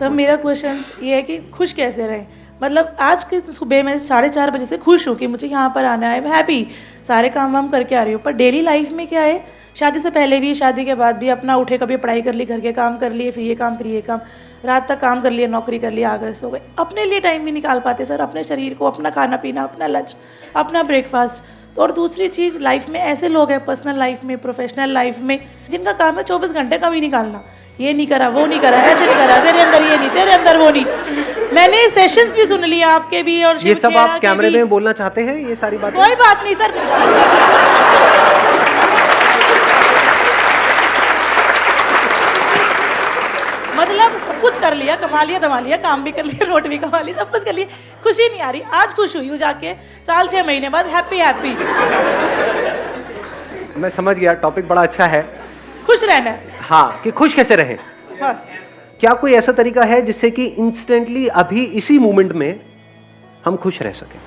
Sir मेरा question ये है कि खुश कैसे रहें। मतलब आज के सुबह मैं 4:30 बजे से खुश हूँ कि मुझे यहाँ पर आना है, मैं हैप्पी, सारे काम वाम करके आ रही हूँ। पर डेली लाइफ में क्या है, शादी से पहले भी शादी के बाद भी अपना उठे, कभी पढ़ाई कर ली, घर के काम कर लिए, फिर ये काम, रात तक काम कर लिया, नौकरी कर लिया, आ गए सो गए। अपने लिए टाइम नहीं निकाल पाते सर, अपने शरीर को, अपना खाना पीना, अपना लंच, अपना ब्रेकफास्ट। तो और दूसरी चीज़, लाइफ में ऐसे लोग हैं, पर्सनल लाइफ में, प्रोफेशनल लाइफ में, जिनका काम है 24 घंटे का भी निकालना, ये नहीं करा, वो नहीं करा, ऐसे नहीं करा, तेरे अंदर ये नहीं, तेरे अंदर वो नहीं। मैंने सेशंस भी सुन लिया आपके भी, और ये सब आप कैमरे में बोलना चाहते हैं, ये सारी बातें? कोई बात नहीं सर, मतलब सब कुछ कर लिया, कमा लिया, दमा लिया, काम भी कर लिया, रोटी भी कमा ली, सब कुछ कर लिया, खुशी नहीं आ रही। आज खुश हुई हूँ जाके, साल 6 महीने बाद हैप्पी। मैं समझ गया, टॉपिक बड़ा अच्छा है, खुश रहना है। हाँ, कि खुश कैसे रहें। बस क्या कोई ऐसा तरीका है जिससे कि इंस्टेंटली अभी इसी मोमेंट में हम खुश रह सकें?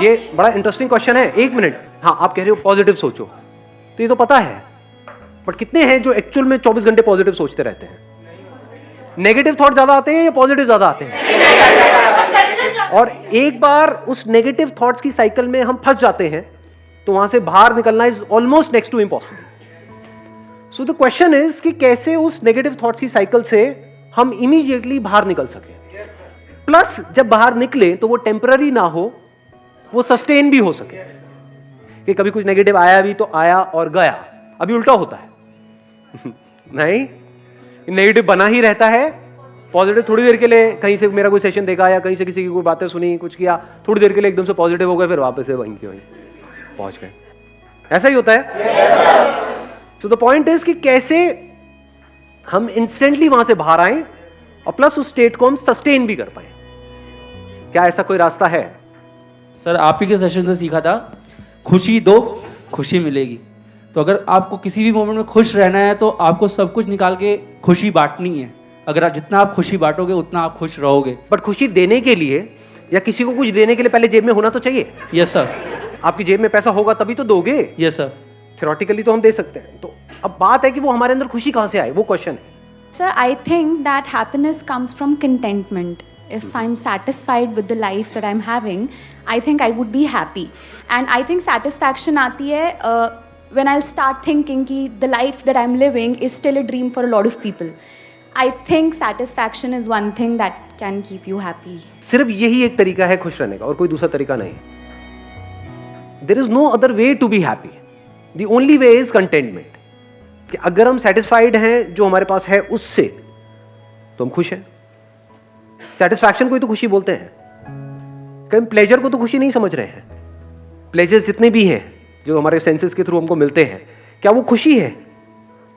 ये बड़ा इंटरेस्टिंग क्वेश्चन है। 1 मिनट, हाँ, आप कह रहे हो पॉजिटिव सोचो, तो ये तो पता है, बट कितने हैं जो एक्चुअल में 24 घंटे पॉजिटिव सोचते रहते हैं? नेगेटिव थॉट ज्यादा आते हैं या पॉजिटिव ज्यादा आते हैं? और एक बार उस नेगेटिव थॉट्स की साइकिल में हम फंस जाते हैं तो वहां से बाहर निकलना is almost next to impossible. So the question is कि कैसे उस नेगेटिव थॉट्स की साइकिल से हम इमीडिएटली बाहर निकल सके, प्लस जब बाहर निकले तो वो टेम्पररी ना हो, वो सस्टेन भी हो सके। कि कभी कुछ नेगेटिव आया भी तो आया और गया, अभी उल्टा होता है नहीं, नेगेटिव बना ही रहता है, पॉजिटिव थोड़ी देर के लिए, कहीं से मेरा कोई सेशन देखा या कहीं से किसी की कोई बातें सुनी, कुछ किया, थोड़ी देर के लिए एकदम से पॉजिटिव हो गए, फिर वापस से वहीं के वहीं पहुंच गए। ऐसा ही होता है। सो द पॉइंट इज कि कैसे हम इंस्टेंटली वहां से बाहर आए और प्लस उस स्टेट को हम सस्टेन भी कर पाए। क्या ऐसा कोई रास्ता है? सर आप ही के सेशन से सीखा था, खुशी दो खुशी मिलेगी। तो अगर आपको किसी भी मोमेंट में खुश रहना है तो आपको सब कुछ निकाल के खुशी बांटनी है। अगर आप जितना आप खुशी बांटोगे उतना आप खुश रहोगे। बट खुशी देने के लिए या किसी को कुछ देने के लिए पहले जेब में होना तो चाहिए। Yes sir. आपकी जेब में पैसा होगा तभी तो दोगे। Yes sir. थ्योरेटिकली तो हम दे सकते हैं, तो अब बात है कि वो हमारे अंदर खुशी कहां से आए, वो क्वेश्चन है। Sir, I think that happiness comes from contentment. If I'm satisfied with the life that I'm having, I think I would be happy. And I think satisfaction आती है when I'll start thinking कि the life that I'm living is still a dream for a lot of people. I think satisfaction is one thing that can keep you happy. सिर्फ यही एक तरीका है खुश रहने का और कोई दूसरा तरीका नहीं। There is no other way to be happy. The only way is contentment. कि अगर हम सेटिस्फाइड हैं जो हमारे पास है उससे, तो हम खुश हैं। सेटिस्फैक्शन को ही तो खुशी बोलते हैं। कहीं प्लेजर को तो खुशी नहीं समझ रहे हैं। प्लेजर्स जितने भी हैं जो हमारे सेंसेस के थ्रू हमको मिलते हैं, क्या वो खुशी है?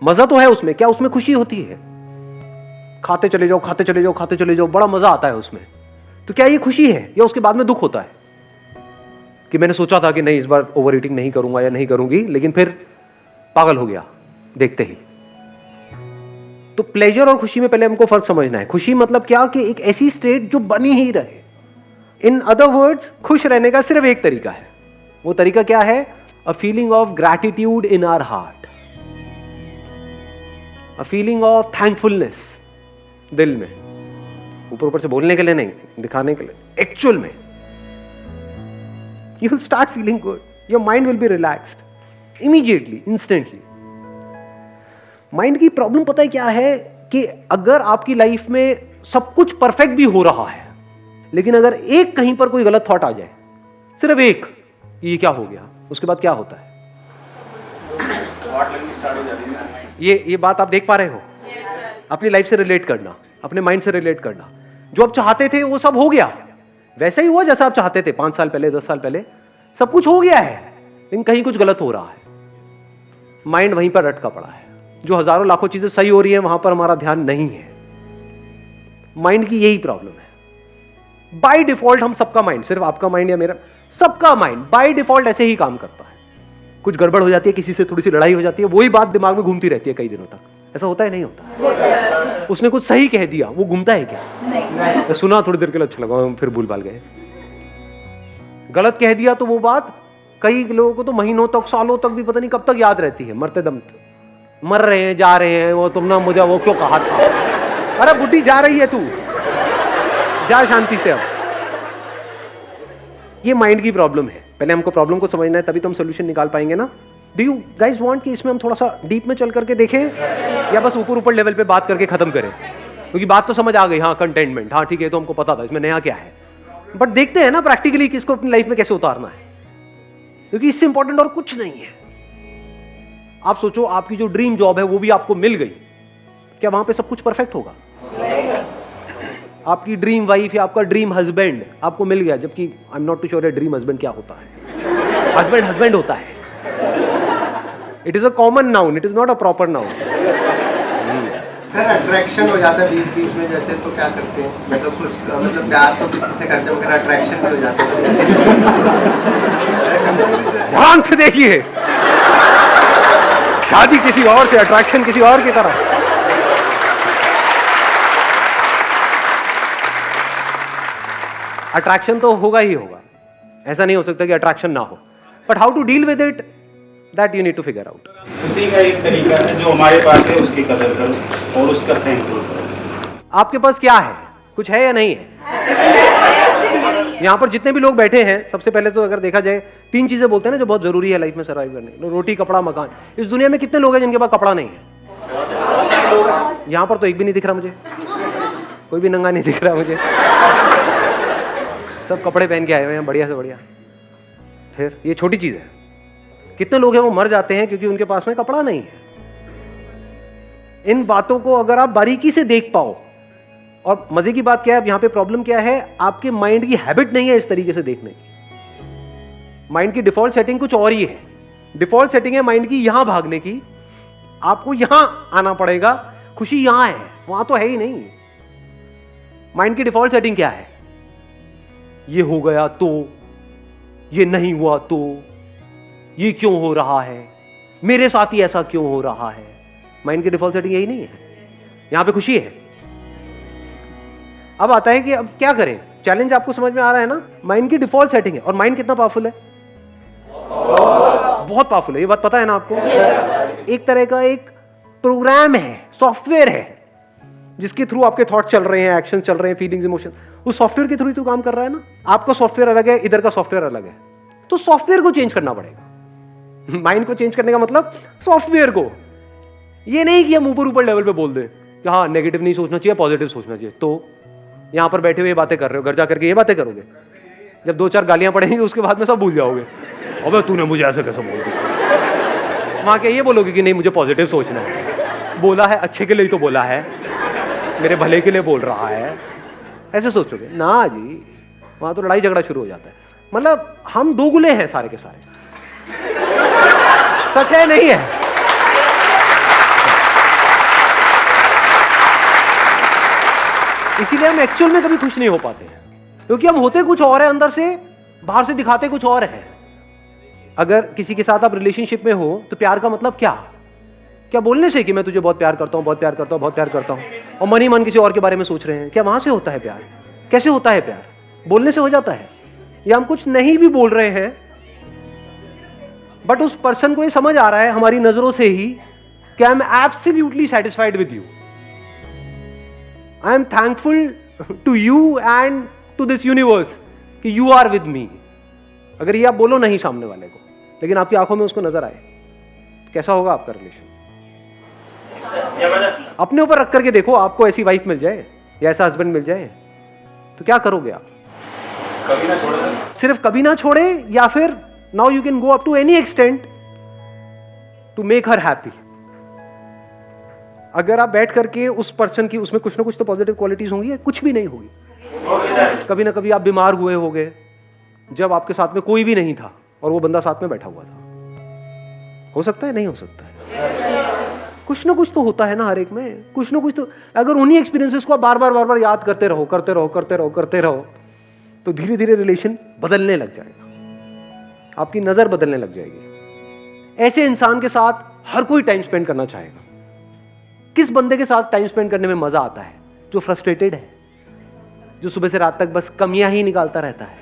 मजा तो है उसमें, क्या उसमें खुशी होती है? खाते चले जाओ, खाते चले जाओ, खाते चले जाओ, बड़ा मजा आता है उसमें। तो क्या ये खुशी है या उसके बाद में दुख होता है कि मैंने सोचा था कि नहीं इस बार ओवर ईटिंग नहीं करूंगा या नहीं करूंगी, लेकिन फिर पागल हो गया देखते ही। तो प्लेजर और खुशी में पहले हमको फर्क समझना है। खुशी मतलब क्या कि एक ऐसी स्टेट जो बनी ही रहे। इन अदर वर्ड्स, खुश रहने का सिर्फ एक तरीका है। वो तरीका क्या है? A feeling of gratitude in our heart, a feeling of thankfulness दिल में, ऊपर ऊपर से बोलने के लिए नहीं, दिखाने के लिए। एक्चुअल में you will start feeling good, your mind will be relaxed immediately, instantly. Mind की प्रॉब्लम पता है क्या है कि अगर आपकी लाइफ में सब कुछ परफेक्ट भी हो रहा है, लेकिन अगर एक कहीं पर कोई गलत थॉट आ जाए, सिर्फ एक, ये क्या हो गया, उसके बाद क्या होता है? ये बात आप देख पा रहे हो? अपनी लाइफ से रिलेट करना, अपने माइंड से रिलेट करना। जो आप चाहते थे वो सब हो गया, वैसा ही हुआ जैसा आप चाहते थे 5 साल पहले, 10 साल पहले, सब कुछ हो गया है, लेकिन कहीं कुछ गलत हो रहा है। माइंड वहीं पर अटका पड़ा है। जो हजारों लाखों चीजें सही हो रही हैं वहां पर हमारा ध्यान नहीं है। माइंड की यही प्रॉब्लम है। बाय डिफॉल्ट हम सबका माइंड, सिर्फ आपका माइंड या मेरा, सबका माइंड बाय डिफॉल्ट ऐसे ही काम करता है। कुछ गड़बड़ हो जाती है, किसी से थोड़ी सी लड़ाई हो जाती है, वही बात दिमाग में घूमती रहती है कई दिनों तक। ऐसा होता है नहीं होता? उसने कुछ सही कह दिया, वो घूमता है क्या? नहीं। सुना थोड़ी देर के लिए अच्छा लगा, फिर भूल भाल गए। गलत कह दिया तो वो बात कई लोगों को तो महीनों तक, सालों तक भी पता नहीं कब तक याद रहती है, मरते दम तक। मर रहे हैं, जा रहे हैं, वो तुमने मुझे वो क्यों कहा था, अरे बुढ़ी जा रही है तू, जा शांति से। अब ये माइंड की प्रॉब्लम है, पहले हमको प्रॉब्लम को समझना है, तभी तो हम सोल्यूशन निकाल पाएंगे ना। डू यू गाइज वांट कि इसमें हम थोड़ा सा डीप में चल करके देखें, या बस ऊपर ऊपर लेवल पे बात करके खत्म करें? क्योंकि बात तो समझ आ गई, हाँ कंटेनमेंट, हाँ ठीक है, तो हमको पता था इसमें नया क्या है, बट देखते हैं ना प्रैक्टिकली कि इसको अपनी लाइफ में कैसे उतारना है, क्योंकि इससे इंपॉर्टेंट और कुछ नहीं है। आप सोचो, आपकी जो ड्रीम जॉब है वो भी आपको मिल गई, क्या वहां पे सब कुछ परफेक्ट होगा? आपकी ड्रीम वाइफ या आपका ड्रीम हस्बैंड आपको मिल गया, जबकि I am not too sure dream husband क्या होता है। हस्बैंड हस्बैंड होता है, it is a common noun, it is not a proper noun. Sir attraction हो जाता है बीच बीच में, जैसे तो क्या करते हैं? मतलब कुछ मतलब प्यार तो किसी से करते हैं मगर अट्रैक्शन भी हो जाता है। ध्यान से देखिए, शादी किसी और से, अट्रैक्शन किसी और की तरह। अट्रैक्शन तो होगा ही होगा, ऐसा नहीं हो सकता कि अट्रैक्शन ना हो, but how to deal with it, that you need to figure out. उसी का एक तरीका है, जो हमारे पास है उसकी कदर करो और उसका थैंक यू करो। आपके पास क्या है, कुछ है या नहीं है? यहाँ पर जितने भी लोग बैठे हैं, सबसे पहले तो अगर देखा जाए 3 चीजें बोलते हैं ना जो बहुत जरूरी है लाइफ में सर्वाइव करने, रोटी, कपड़ा, मकान। इस दुनिया में कितने लोग हैं जिनके पास कपड़ा नहीं है? यहाँ पर तो एक भी नहीं दिख रहा मुझे, कोई भी नंगा नहीं दिख रहा मुझे, सब कपड़े पहन के आए हुए हैं बढ़िया से बढ़िया। फिर ये छोटी चीज है, कितने लोग हैं वो मर जाते हैं क्योंकि उनके पास में कपड़ा नहीं है। इन बातों को अगर आप बारीकी से देख पाओ, और मजे की बात क्या है, अब यहां पे प्रॉब्लम क्या है, आपके माइंड की हैबिट नहीं है इस तरीके से देखने की। माइंड की डिफॉल्ट सेटिंग कुछ और ही है। डिफॉल्ट सेटिंग है माइंड की यहां भागने की, आपको यहां आना पड़ेगा, खुशी यहां है, वहां तो है ही नहीं। माइंड की डिफॉल्ट सेटिंग क्या है? ये हो गया तो, ये नहीं हुआ तो, ये क्यों हो रहा है, मेरे साथ ही ऐसा क्यों हो रहा है। माइंड की डिफॉल्ट सेटिंग यही नहीं है, यहां पे खुशी है। अब आता है कि अब क्या करें, चैलेंज आपको समझ में आ रहा है ना। माइंड की डिफॉल्ट सेटिंग है, और माइंड कितना पावरफुल है? बहुत पावरफुल है, ये बात पता है ना आपको। एक तरह का एक प्रोग्राम है, सॉफ्टवेयर है, जिसके थ्रू आपके थॉट चल रहे हैं, एक्शन चल रहे हैं, फीलिंग्स, इमोशन, उस सॉफ्टवेयर के थ्रू ही तो काम कर रहा है ना। आपका सॉफ्टवेयर अलग है, इधर का सॉफ्टवेयर अलग है, तो सॉफ्टवेयर को चेंज करना पड़ेगा। माइंड को चेंज करने का मतलब सॉफ्टवेयर को, ये नहीं कि हम ऊपर ऊपर लेवल पे बोल दें कि हाँ नेगेटिव नहीं सोचना चाहिए, पॉजिटिव सोचना चाहिए। तो यहां पर बैठे हुए बातें कर रहे हो, घर जा करके ये बातें करोगे, जब 2-4 गालियां पड़ेंगी उसके बाद में सब भूल जाओगे। अबे तूने मुझे ऐसे कैसे बोल दिया। वहां क्या ये बोलोगे कि नहीं मुझे पॉजिटिव सोचना है, बोला है अच्छे के लिए ही तो बोला है, मेरे भले के लिए बोल रहा है, ऐसे सोचोगे ना जी। वहां तो लड़ाई झगड़ा शुरू हो जाता है। मतलब हम दोगुले हैं सारे के सारे, सच है नहीं है? इसीलिए हम एक्चुअल में कभी खुश नहीं हो पाते हैं, क्योंकि हम होते कुछ और है अंदर से, बाहर से दिखाते कुछ और है। अगर किसी के साथ आप रिलेशनशिप में हो तो प्यार का मतलब क्या? क्या बोलने से कि मैं तुझे बहुत प्यार करता हूं, बहुत प्यार करता हूं, बहुत प्यार करता हूं, और मन ही मन किसी और के बारे में सोच रहे हैं, क्या वहां से होता है प्यार? कैसे होता है प्यार? बोलने से हो जाता है? या हम कुछ नहीं भी बोल रहे हैं, बट उस पर्सन को ये समझ आ रहा है हमारी नजरों से ही कि I am absolutely satisfied with you, I am thankful to you and to this universe कि यू आर विद मी। अगर ये आप बोलो नहीं सामने वाले को, लेकिन आपकी आंखों में उसको नजर आए, तो कैसा होगा आपका रिलेशन? अपने ऊपर रख करके देखो, आपको ऐसी वाइफ मिल जाए या ऐसा हस्बैंड मिल जाए तो क्या करोगे आप? कभी ना छोड़े, सिर्फ कभी ना छोड़े, या फिर now you can go up to any extent to make her happy. अगर आप बैठ करके उस पर्सन की, उसमें कुछ ना कुछ तो पॉजिटिव क्वालिटीज होंगी, कुछ भी नहीं होगी। कभी ना कभी आप बीमार हुए होगे जब आपके साथ में कोई भी नहीं था और वो बंदा साथ में बैठा हुआ था। हो सकता है, नहीं हो सकता है? कुछ ना कुछ तो होता है ना हर एक में, कुछ ना कुछ तो। अगर उन्हीं एक्सपीरियंसेस को आप बार बार याद करते रहो, तो धीरे धीरे रिलेशन बदलने लग जाएगा, आपकी नजर बदलने लग जाएगी। ऐसे इंसान के साथ हर कोई टाइम स्पेंड करना चाहेगा। किस बंदे के साथ टाइम स्पेंड करने में मजा आता है? जो फ्रस्ट्रेटेड है, जो सुबह से रात तक बस कमियां ही निकालता रहता है,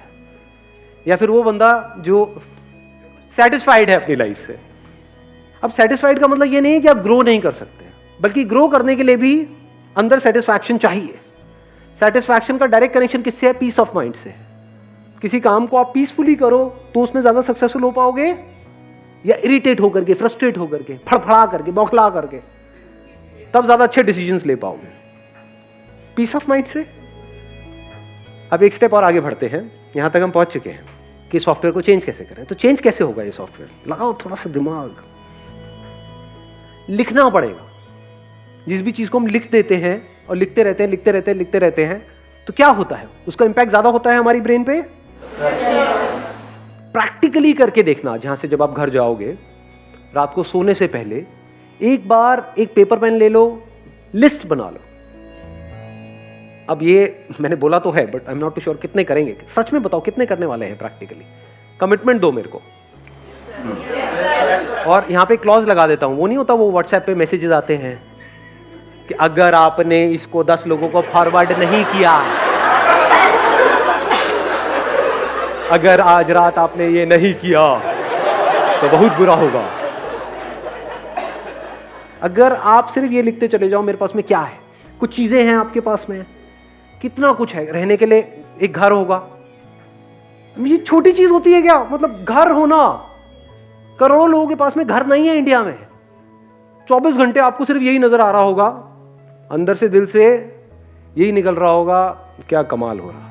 या फिर वो बंदा जो सेटिस्फाइड है अपनी लाइफ से। अब सेटिस्फाइड का मतलब ये नहीं है कि आप ग्रो नहीं कर सकते, बल्कि ग्रो करने के लिए भी अंदर सेटिस्फैक्शन चाहिए। सेटिस्फैक्शन का डायरेक्ट कनेक्शन किससे है? पीस ऑफ माइंड से। किसी काम को आप पीसफुली करो तो उसमें ज्यादा सक्सेसफुल हो पाओगे, या इरिटेट होकर के, फ्रस्ट्रेट होकर के, फड़फड़ा करके, बौखला करके, तब ज्यादा अच्छे डिसीजंस ले पाओगे पीस ऑफ माइंड से। अब एक स्टेप और आगे बढ़ते हैं। यहां तक हम पहुंच चुके हैं कि सॉफ्टवेयर को चेंज कैसे करें। तो चेंज कैसे होगा ये सॉफ्टवेयर? लगाओ थोड़ा सा दिमाग, लिखना पड़ेगा। जिस भी चीज को हम लिख देते हैं और लिखते रहते हैं तो क्या होता है? उसका इंपैक्ट ज्यादा होता है हमारी ब्रेन पे। प्रैक्टिकली करके देखना। जहां से जब आप घर जाओगे रात को सोने से पहले एक बार एक पेपर पेन ले लो, लिस्ट बना लो। अब ये मैंने बोला तो है but I am not too sure कितने करेंगे। सच में बताओ कितने करने वाले हैं प्रैक्टिकली? कमिटमेंट दो मेरे को। और यहां पे क्लॉज लगा देता हूं। वो नहीं होता, वो व्हाट्सएप पे मैसेजेस आते हैं कि अगर आपने इसको 10 लोगों को फॉरवर्ड नहीं किया, अगर आज रात आपने ये नहीं किया तो बहुत बुरा होगा। अगर आप सिर्फ ये लिखते चले जाओ मेरे पास में क्या है, कुछ चीजें हैं आपके पास में, कितना कुछ है। रहने के लिए एक घर होगा, ये छोटी चीज होती है क्या? मतलब घर होना। करोड़ों लोगों के पास में घर नहीं है इंडिया में। 24 घंटे आपको सिर्फ यही नजर आ रहा होगा, अंदर से दिल से यही निकल रहा होगा, क्या कमाल हो रहा है।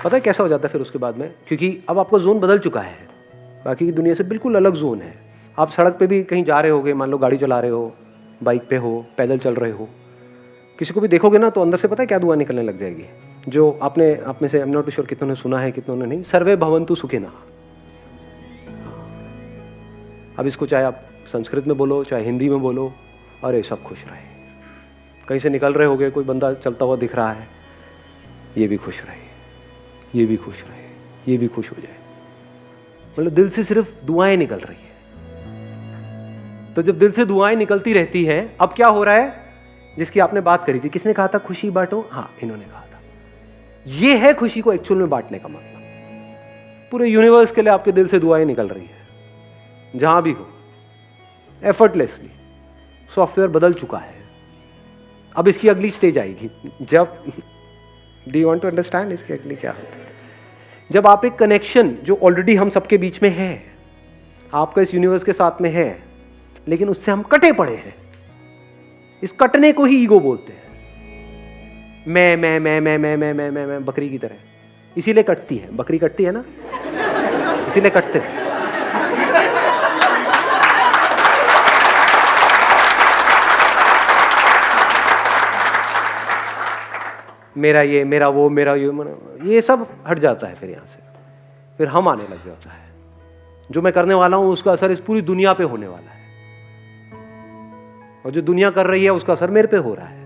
पता है कैसा हो जाता है फिर उसके बाद में? क्योंकि अब आपका जोन बदल चुका है, बाकी की दुनिया से बिल्कुल अलग जोन है। आप सड़क पे भी कहीं जा रहे होगे, मान लो गाड़ी चला रहे हो, बाइक पे हो, पैदल चल रहे हो, किसी को भी देखोगे ना तो अंदर से पता है क्या दुआ निकलने लग जाएगी? जो आपने आप में से, आई एम नॉट श्योर कितनों ने सुना है कितनों ने नहीं, सर्वे भवन्तु सुखिनः। अब इसको चाहे आप संस्कृत में बोलो चाहे हिंदी में बोलो, अरे सब खुश रहे। कहीं से निकल रहे होगे, कोई बंदा चलता हुआ दिख रहा है, ये भी खुश रहे, ये भी खुश रहे, ये भी खुश हो जाए। मतलब दिल से सिर्फ दुआएं निकल रही है। तो जब दिल से दुआएं निकलती रहती हैं, अब क्या हो रहा है? जिसकी आपने बात करी थी, किसने कहा था खुशी बांटो? हाँ, इन्होंने कहा था। ये है खुशी को एक्चुअल में बांटने का मतलब। पूरे यूनिवर्स के लिए आपके दिल से दुआएं निकल रही है, जहां भी हो, एफर्टलेसली। सॉफ्टवेयर बदल चुका है। अब इसकी अगली स्टेज आएगी जब, do you want to understand इसकी अगली क्या होती है? जब आप एक कनेक्शन जो ऑलरेडी हम सबके बीच में है, आपका इस यूनिवर्स के साथ में है, लेकिन उससे हम कटे पड़े हैं। इस कटने को ही ईगो बोलते हैं। मैं बकरी की तरह, इसीलिए कटती है। बकरी कटती है ना, इसीलिए कटते हैं। मेरा ये, मेरा वो, मेरा ये सब हट जाता है। फिर यहां से फिर हम आने लग जाता है। जो मैं करने वाला हूं उसका असर इस पूरी दुनिया पे होने वाला है, और जो दुनिया कर रही है उसका असर मेरे पे हो रहा है।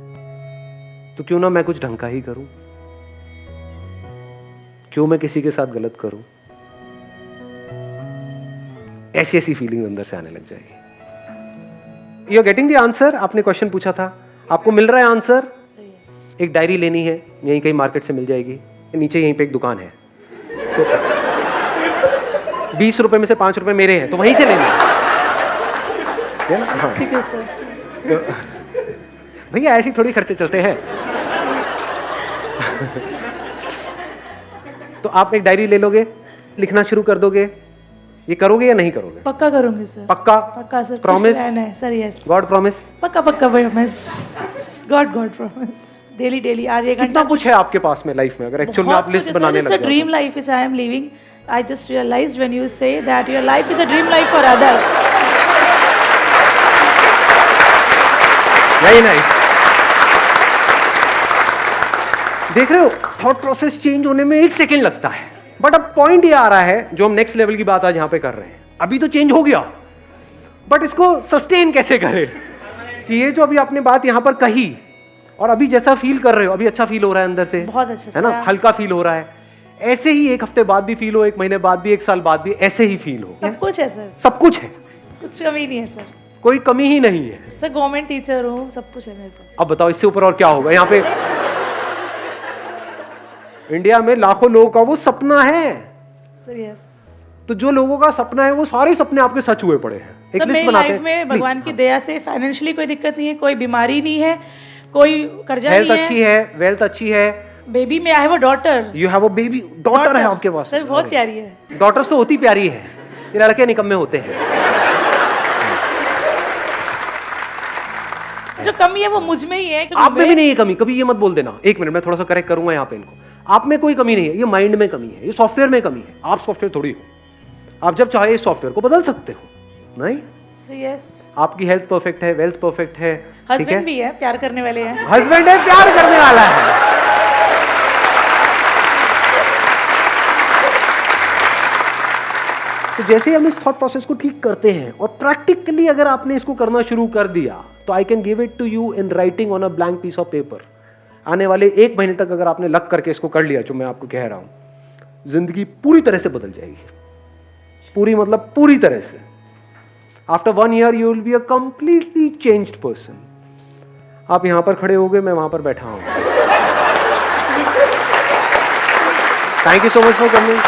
तो क्यों ना मैं कुछ ढंग का ही करूं? क्यों मैं किसी के साथ गलत करूं? ऐसी ऐसी फीलिंग अंदर से आने लग जाएगी। You are getting the answer? आपने क्वेश्चन पूछा था, आपको मिल रहा है आंसर? एक डायरी लेनी है, यहीं कहीं मार्केट से मिल जाएगी, नीचे यहीं पे एक दुकान है, तो 20 रुपए में से 5 रुपए मेरे हैं, तो वहीं से लेना है। हाँ। ठीक है सर। तो भैया ऐसी थोड़ी खर्चे चलते हैं। तो आप एक डायरी ले लोगे, लिखना शुरू कर दोगे। ये करोगे या नहीं करोगे? पक्का करूंगी सर। पक्का? पक्का sir. Promise? Sir yes. God promise? पक्का पक्का promise. God promise. Daily daily आज एक कितना कुछ है आपके पास में लाइफ में, अगर एक्चुअल में आप लिस्ट बनाने लग जाओ। It's a dream life which I am living. I just realised when you say that your life is a dream life for others. Very nice. देख रहे हो, थॉट प्रोसेस चेंज होने में 1 सेकेंड लगता है, बट अब पॉइंट ये आ रहा है जो हम नेक्स्ट लेवल की बात आज यहां पे कर रहे हैं। अभी तो चेंज हो गया, बट इसको सस्टेन कैसे करें? कि ये जो अभी आपने बात यहां पर कही और अभी जैसा फील कर रहे हो, अभी अच्छा फील हो रहा है अंदर से, बहुत अच्छा है ना, हल्का फील हो रहा है। ऐसे ही 1 हफ्ते बाद भी फील हो, 1 महीने बाद भी, 1 साल बाद भी ऐसे ही फील हो। सब कुछ है सर, सब कुछ है, कुछ कमी नहीं है सर, कोई कमी ही नहीं है सर। गवर्नमेंट टीचर हूँ, सब कुछ है मेरे पास। अब बताओ इससे ऊपर और क्या होगा? यहाँ पे इंडिया में लाखों लोगों का वो सपना है, So, yes. तो जो लोगों का सपना है वो सारे सपने आपके सच हुए पड़े हैं। एक सब लिस्ट मेरी बनाते लाइफ हैं में भगवान की दया से फाइनेंशियली कोई दिक्कत नहीं है, कोई बीमारी नहीं है, कोई कर्जा हेल्थ नहीं अच्छी है, है, वेल्थ अच्छी है, बेबी में I have a daughter. You have a baby, daughter है आपके पास। सर बहुत प्यारी है। डॉटर्स तो होती प्यारी है, ये लड़के निकम्मे होते हैं। जो कमी है वो मुझ में ही है। आप में भी नहीं है कमी, कभी ये मत बोल देना। एक मिनट मैं थोड़ा सा करेक्ट करूंगा यहाँ पे इनको। आप में कोई कमी नहीं है, ये माइंड में कमी है, ये सॉफ्टवेयर में कमी है। आप सॉफ्टवेयर थोड़ी हो, आप जब चाहे इस सॉफ्टवेयर को बदल सकते हो। नहीं, यस, आपकी हेल्थ परफेक्ट है, वेल्थ परफेक्ट है, हस्बैंड भी है, प्यार करने वाले हैं। हस्बैंड है, प्यार करने वाला है। तो जैसे ही हम इस थॉट प्रोसेस को ठीक करते हैं और प्रैक्टिकली अगर आपने इसको करना शुरू कर दिया तो I can give it to you in writing on a blank piece of paper. आने वाले 1 महीने तक अगर आपने लग करके इसको कर लिया, जो मैं आपको कह रहा हूं, जिंदगी पूरी तरह से बदल जाएगी। पूरी मतलब पूरी तरह से। After 1 year you will be a completely changed person. आप यहां पर खड़े हो गए, मैं वहां पर बैठा हूं। Thank you so much for coming.